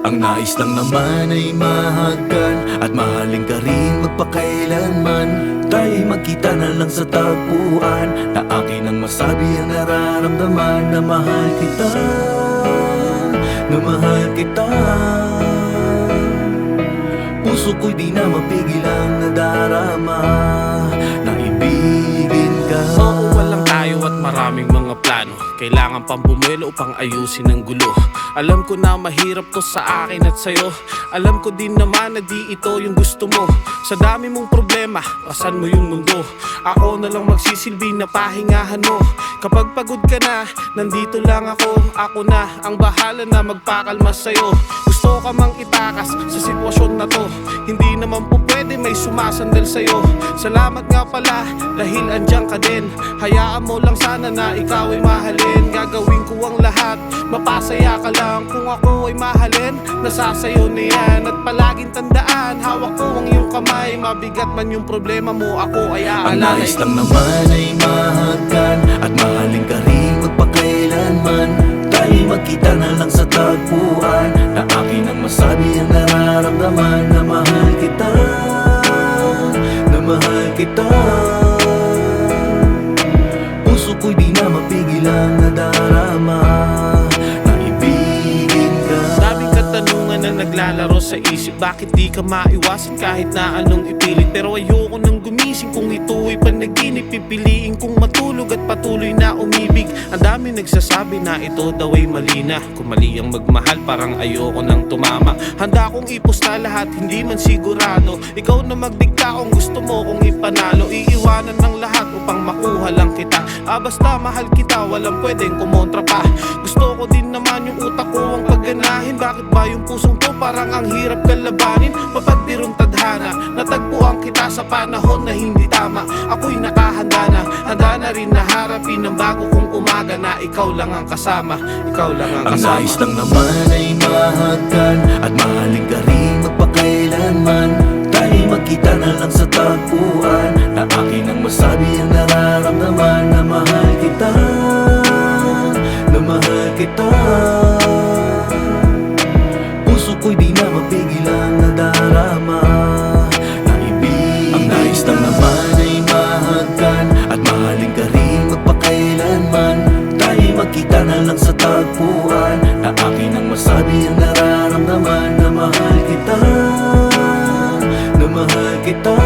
Ang nais lang naman ay mahagan at mahalin ka rin magpakailanman. Tayo'y magkita na lang sa tagpuan, na akin ang masabi ang nararamdaman. Na mahal kita, na mahal kita. Puso ko'y di na mapigil ang nadarama, na ibigin ka. Walang tayo at maraming mga plano, kailangan pang bumuelo upang ayusin ang gulo. Alam ko na mahirap to sa akin at sa'yo, alam ko din naman na di ito yung gusto mo. Sa dami mong problema, pasan mo yung mundo. Ako na lang magsisilbi na pahingahan mo. Kapag pagod ka na, nandito lang ako. Ako na ang bahala na magpakalma sa'yo. Gusto ka mang itakas sa sitwasyon na to, hindi naman po pwede may sumasandal sa'yo. Salamat nga pala dahil andyan ka din. Hayaan mo lang sana na ikaw ay mahalin. Gagawin ko ang lahat, mapasaya ka lang. Kung ako ay mahalin, nasasayo na yan. At palaging tandaan, hawak ko ang iyong kamay. Mabigat man yung problema mo, ako ay aalala. Ang nais lang naman ay mahagan at mahalin ka rin magpakailanman. Tayo'y magkita na lang sa tagpuan, na akin ang masabi ang nararamdaman. Na mahal kita, na mahal kita. Puso ko'y di na mapigil ang nadarama, na ibigin ka. Daming katanungan na naglalaro sa isip, bakit di ka maiwasan kahit na anong ipilit. Pero ayoko nang gumising kung ito'y panaginip. Pipiliin kong matulog at patuloy na umibig. Ang dami nagsasabi na ito daw ay mali na. Kung mali ang magmahal, parang ayoko nang tumama. Handa kong iposta lahat, hindi man sigurado. Ikaw na magdikta kung gusto mo kong ipanalo. Iiwanan ng lahat upang makuha lang kita. Basta mahal kita, walang pwedeng kumontra pa. Gusto ko din naman yung utak ko ang pagganahin. Bakit ba yung pusong to parang ang hirap kalabanin? Mapagdirong tadhana, natagpuan kita sa panahon na hindi tama. Ako'y nakahanda na, handa na rin na harapin ang bago kong umaga. Na ikaw lang ang kasama, ikaw lang ang kasama. Ang nais lang naman ay mahagan at mahalin ka rin magpakailanman. Tayo'y magkita na lang sa tagpuan, na akin ang masabi ang nararamdaman. Na mahal kita, na mahal kita. Puso ko'y di na mapigil ang nadarama, na ibigin. Ang nais lang naman ay mahagan at mahalin ka rin magpakailanman. Tayo'y magkita na lang sa tagpuan, na akin ang masabi ang nararamdaman. Na mahal kita, na mahal kita.